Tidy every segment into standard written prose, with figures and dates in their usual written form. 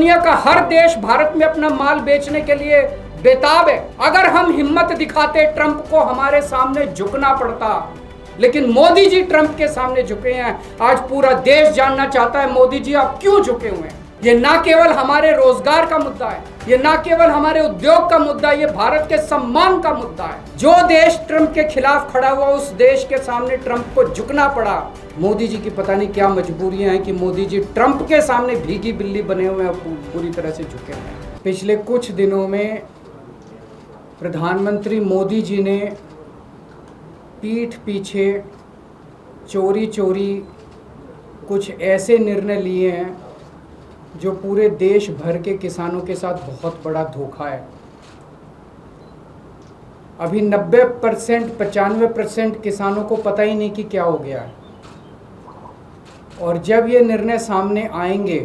दुनिया का हर देश भारत में अपना माल बेचने के लिए बेताब है। अगर हम हिम्मत दिखाते, ट्रंप को हमारे सामने झुकना पड़ता, लेकिन मोदी जी ट्रंप के सामने झुके हैं। आज पूरा देश जानना चाहता है मोदी जी आप क्यों झुके हुए हैं। ये ना केवल हमारे रोजगार का मुद्दा है, ये ना केवल हमारे उद्योग का मुद्दा है, ये भारत के सम्मान का मुद्दा है। जो देश ट्रंप के खिलाफ खड़ा हुआ उस देश के सामने ट्रंप को झुकना पड़ा। मोदी जी की पता नहीं क्या मजबूरियां हैं कि मोदी जी ट्रंप के सामने भीगी बिल्ली बने हुए हैं, पूरी तरह से झुके हुए हैं। पिछले कुछ दिनों में प्रधानमंत्री मोदी जी ने पीठ पीछे चोरी चोरी कुछ ऐसे निर्णय लिए हैं जो पूरे देश भर के किसानों के साथ बहुत बड़ा धोखा है। अभी 90% 95% किसानों को पता ही नहीं कि क्या हो गया है, और जब ये निर्णय सामने आएंगे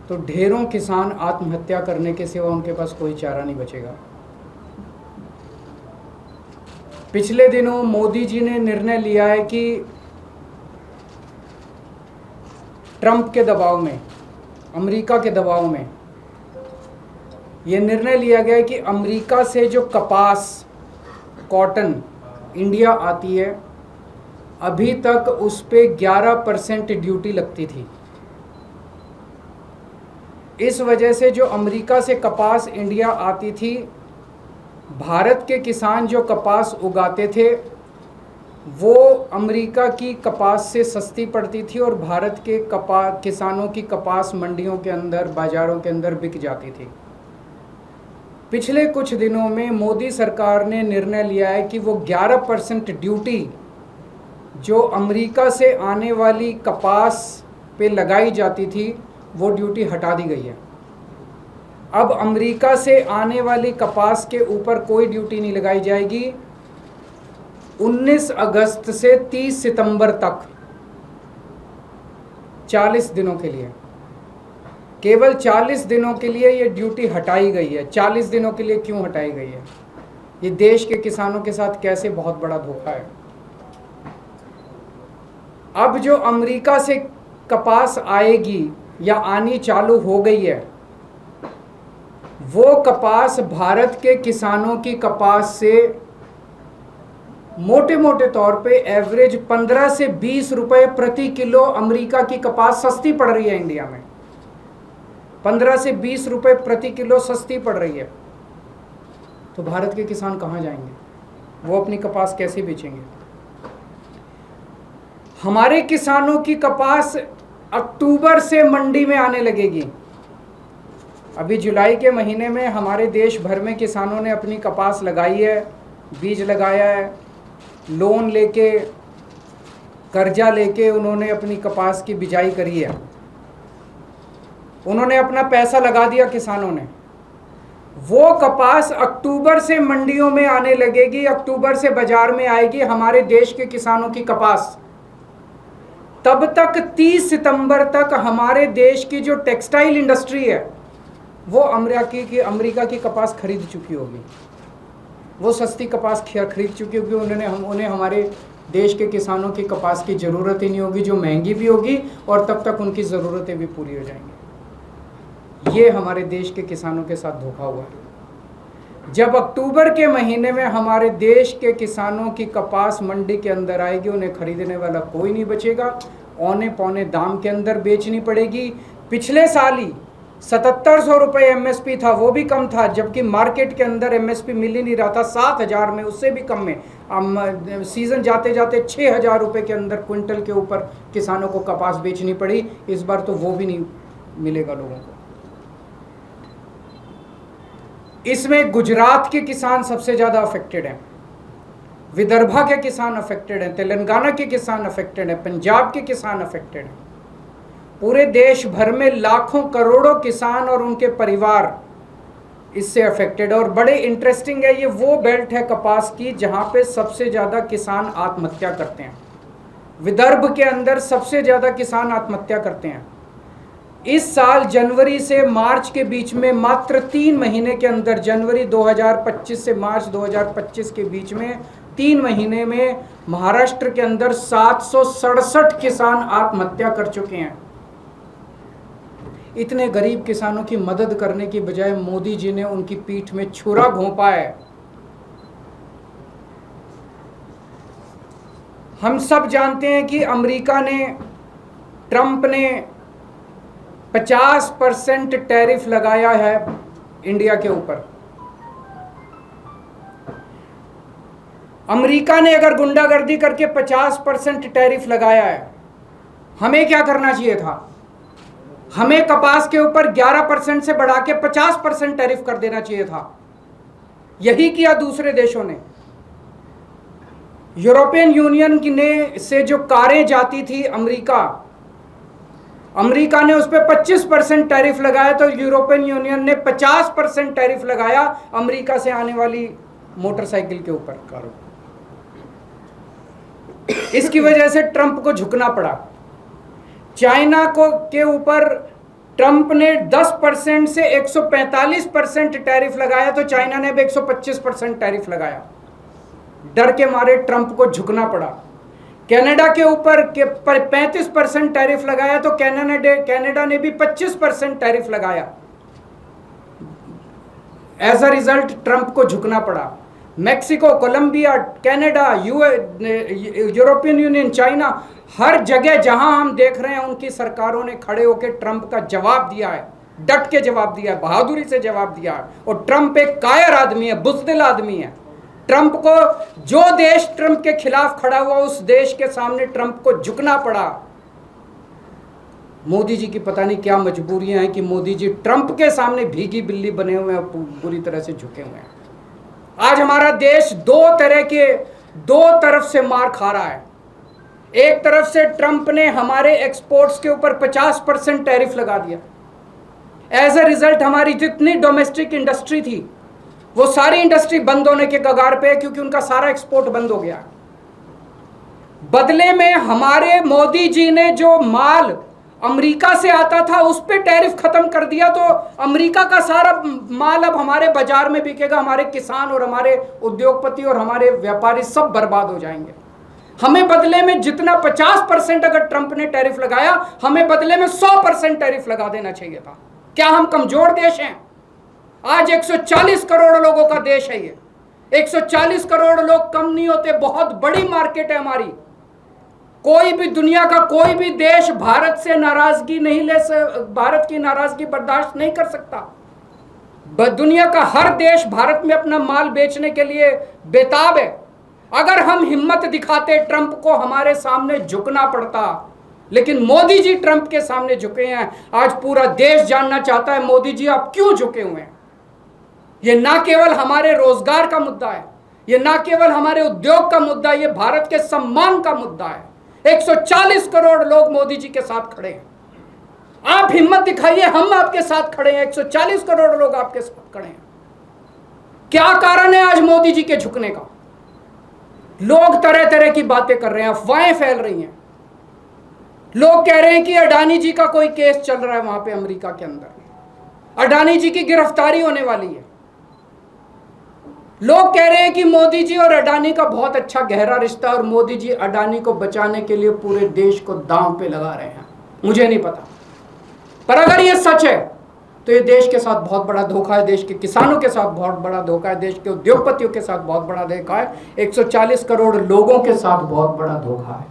तो ढेरों किसान आत्महत्या करने के सिवा उनके पास कोई चारा नहीं बचेगा। पिछले दिनों मोदी जी ने निर्णय लिया है कि ट्रंप के दबाव में, अमेरिका के दबाव में यह निर्णय लिया गया है कि अमेरिका से जो कपास, कॉटन इंडिया आती है, अभी तक उस पे 11% ड्यूटी लगती थी। इस वजह से जो अमेरिका से कपास इंडिया आती थी, भारत के किसान जो कपास उगाते थे वो अमेरिका की कपास से सस्ती पड़ती थी और भारत के किसानों की कपास मंडियों के अंदर, बाज़ारों के अंदर बिक जाती थी। पिछले कुछ दिनों में मोदी सरकार ने निर्णय लिया है कि वो 11% ड्यूटी जो अमेरिका से आने वाली कपास पे लगाई जाती थी वो ड्यूटी हटा दी गई है। अब अमेरिका से आने वाली कपास के ऊपर कोई ड्यूटी नहीं लगाई जाएगी। 19 अगस्त से 30 सितंबर तक 40 दिनों के लिए, केवल 40 दिनों के लिए ये ड्यूटी हटाई गई है। 40 दिनों के लिए क्यों हटाई गई है? ये देश के किसानों के साथ कैसे बहुत बड़ा धोखा है। अब जो अमेरिका से कपास आएगी या आनी चालू हो गई है, वो कपास भारत के किसानों की कपास से मोटे मोटे तौर पे एवरेज 15 से 20 रुपए प्रति किलो अमेरिका की कपास सस्ती पड़ रही है। इंडिया में 15 से 20 रुपए प्रति किलो सस्ती पड़ रही है। तो भारत के किसान कहाँ जाएंगे? वो अपनी कपास कैसे बेचेंगे? हमारे किसानों की कपास अक्टूबर से मंडी में आने लगेगी। अभी जुलाई के महीने में हमारे देश भर में किसानों ने अपनी कपास लगाई है, बीज लगाया है, लोन लेके, कर्जा लेके उन्होंने अपनी कपास की बिजाई करी है। उन्होंने अपना पैसा लगा दिया किसानों ने। वो कपास अक्टूबर से मंडियों में आने लगेगी, अक्टूबर से बाजार में आएगी हमारे देश के किसानों की कपास। तब तक 30 सितंबर तक हमारे देश की जो टेक्सटाइल इंडस्ट्री है वो अमेरिका की कपास खरीद चुकी होगी। वो सस्ती कपास खरीद चुकी होगी। उन्हें हमारे देश के किसानों की कपास की ज़रूरत ही नहीं होगी, जो महंगी भी होगी, और तब तक उनकी ज़रूरतें भी पूरी हो जाएंगी। ये हमारे देश के किसानों के साथ धोखा हुआ है। जब अक्टूबर के महीने में हमारे देश के किसानों की कपास मंडी के अंदर आएगी, उन्हें खरीदने वाला कोई नहीं बचेगा, औने पौने दाम के अंदर बेचनी पड़ेगी। पिछले साल ही 7700 रुपये एमएसपी था, वो भी कम था, जबकि मार्केट के अंदर एमएसपी मिल ही नहीं रहा था। 7000 में, उससे भी कम में सीज़न जाते जाते 6000 रुपये के अंदर क्विंटल के ऊपर किसानों को कपास बेचनी पड़ी। इस बार तो वो भी नहीं मिलेगा लोगों को। इसमें गुजरात के किसान सबसे ज़्यादा अफेक्टेड हैं, विदर्भा के किसान अफेक्टेड हैं, तेलंगाना के किसान अफेक्टेड हैं, पंजाब के किसान अफेक्टेड हैं। पूरे देश भर में लाखों करोड़ों किसान और उनके परिवार इससे अफेक्टेड। और बड़े इंटरेस्टिंग है, ये वो बेल्ट है कपास की जहाँ पे सबसे ज़्यादा किसान आत्महत्या करते हैं। विदर्भ के अंदर सबसे ज़्यादा किसान आत्महत्या करते हैं। इस साल जनवरी से मार्च के बीच में, मात्र 3 महीने के अंदर, जनवरी 2025 से मार्च 2025 के बीच में 3 महीने में महाराष्ट्र के अंदर 767 किसान आत्महत्या कर चुके हैं। इतने गरीब किसानों की मदद करने की बजाय मोदी जी ने उनकी पीठ में छुरा घोंपा है। हम सब जानते हैं कि अमेरिका ने, ट्रंप ने 50% टैरिफ लगाया है इंडिया के ऊपर। अमेरिका ने अगर गुंडागर्दी करके 50% टैरिफ लगाया है, हमें क्या करना चाहिए था? हमें कपास के ऊपर 11% से बढ़ा के 50% टैरिफ कर देना चाहिए था। यही किया दूसरे देशों ने। यूरोपियन यूनियन ने से जो कारें जाती थी अमेरिका ने उस पर 25% टैरिफ लगाया, तो यूरोपियन यूनियन ने 50% टैरिफ लगाया अमेरिका से आने वाली मोटरसाइकिल के ऊपर। इसकी वजह से ट्रंप को झुकना पड़ा। चाइना के ऊपर ट्रंप ने 10% से 145% टैरिफ लगाया, तो चाइना ने भी 125% टैरिफ लगाया। डर के मारे ट्रंप को झुकना पड़ा। कनाडा के ऊपर 35% टैरिफ लगाया, तो कनाडा ने भी 25% टैरिफ लगाया। एज अ रिजल्ट ट्रंप को झुकना पड़ा। Mexico, Colombia, Canada, European Union, China, हर जगह जहां हम देख रहे हैं उनकी सरकारों ने खड़े होकर ट्रंप का जवाब दिया है, डट के जवाब दिया है, बहादुरी से जवाब दिया है। और ट्रंप एक कायर आदमी है, बुज़दिल आदमी है। ट्रंप को, जो देश ट्रंप के खिलाफ खड़ा हुआ उस देश के सामने ट्रंप को झुकना पड़ा। मोदी जी की पता नहीं क्या मजबूरियां हैं कि मोदी जी ट्रंप के सामने भीगी बिल्ली बने हुए हैं, पूरी तरह से झुके हुए हैं। आज हमारा देश दो तरफ से मार खा रहा है। एक तरफ से ट्रंप ने हमारे एक्सपोर्ट्स के ऊपर 50% टैरिफ लगा दिया। एज अ रिजल्ट हमारी जितनी डोमेस्टिक इंडस्ट्री थी वो सारी इंडस्ट्री बंद होने के कगार पे है, क्योंकि उनका सारा एक्सपोर्ट बंद हो गया। बदले में हमारे मोदी जी ने जो माल अमेरिका से आता था उस पे टैरिफ खत्म कर दिया, तो अमेरिका का सारा माल अब हमारे बाजार में बिकेगा। हमारे किसान और हमारे उद्योगपति और हमारे व्यापारी सब बर्बाद हो जाएंगे। हमें बदले में जितना 50% अगर ट्रंप ने टैरिफ लगाया, हमें बदले में 100% टैरिफ लगा देना चाहिए था। क्या हम कमजोर देश हैं? आज 140 करोड़ लोगों का देश है ये। 140 करोड़ लोग कम नहीं होते, बहुत बड़ी मार्केट है हमारी। कोई भी, दुनिया का कोई भी देश भारत से नाराजगी भारत की नाराजगी बर्दाश्त नहीं कर सकता। दुनिया का हर देश भारत में अपना माल बेचने के लिए बेताब है। अगर हम हिम्मत दिखाते, ट्रंप को हमारे सामने झुकना पड़ता, लेकिन मोदी जी ट्रंप के सामने झुके हैं। आज पूरा देश जानना चाहता है मोदी जी आप क्यों झुके हुए हैं। ये ना केवल हमारे रोजगार का मुद्दा है, ये ना केवल हमारे उद्योग का मुद्दा है, ये भारत के सम्मान का मुद्दा है। 140 करोड़ लोग मोदी जी के साथ खड़े हैं। आप हिम्मत दिखाइए, हम आपके साथ खड़े हैं। 140 करोड़ लोग आपके साथ खड़े हैं। क्या कारण है आज मोदी जी के झुकने का? लोग तरह तरह की बातें कर रहे हैं, अफवाहें फैल रही हैं। लोग कह रहे हैं कि अडानी जी का कोई केस चल रहा है वहां पे अमेरिका के अंदर, अडानी जी की गिरफ्तारी होने वाली है। लोग कह रहे हैं कि मोदी जी और अडानी का बहुत अच्छा गहरा रिश्ता, और मोदी जी अडानी को बचाने के लिए पूरे देश को दांव पे लगा रहे हैं। मुझे नहीं पता, पर अगर ये सच है तो ये देश के साथ बहुत बड़ा धोखा है, देश के किसानों के साथ बहुत बड़ा धोखा है, देश के उद्योगपतियों के साथ बहुत बड़ा धोखा है, 140 करोड़ लोगों के साथ बहुत बड़ा धोखा है।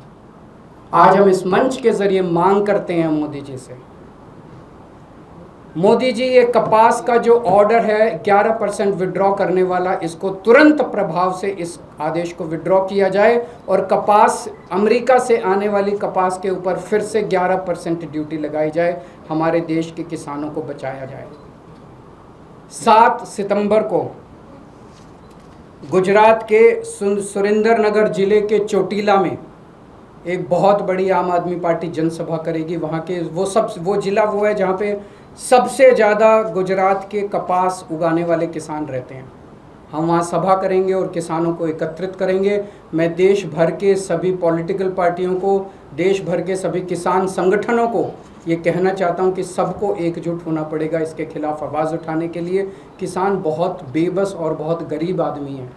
आज हम इस मंच के जरिए मांग करते हैं मोदी जी से, मोदी जी ये कपास का जो ऑर्डर है 11% विड्रॉ करने वाला, इसको तुरंत प्रभाव से इस आदेश को विड्रॉ किया जाए और कपास, अमेरिका से आने वाली कपास के ऊपर फिर से 11% ड्यूटी लगाई जाए, हमारे देश के किसानों को बचाया जाए। 7 सितंबर को गुजरात के सुरेंद्रनगर जिले के चोटीला में एक बहुत बड़ी आम आदमी पार्टी जनसभा करेगी। वहाँ के वो जिला वो है जहाँ पे सबसे ज़्यादा गुजरात के कपास उगाने वाले किसान रहते हैं। हम वहाँ सभा करेंगे और किसानों को एकत्रित करेंगे। मैं देश भर के सभी पॉलिटिकल पार्टियों को, देश भर के सभी किसान संगठनों को ये कहना चाहता हूँ कि सबको एकजुट होना पड़ेगा इसके खिलाफ आवाज़ उठाने के लिए। किसान बहुत बेबस और बहुत गरीब आदमी है,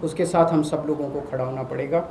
उसके साथ हम सब लोगों को खड़ा होना पड़ेगा।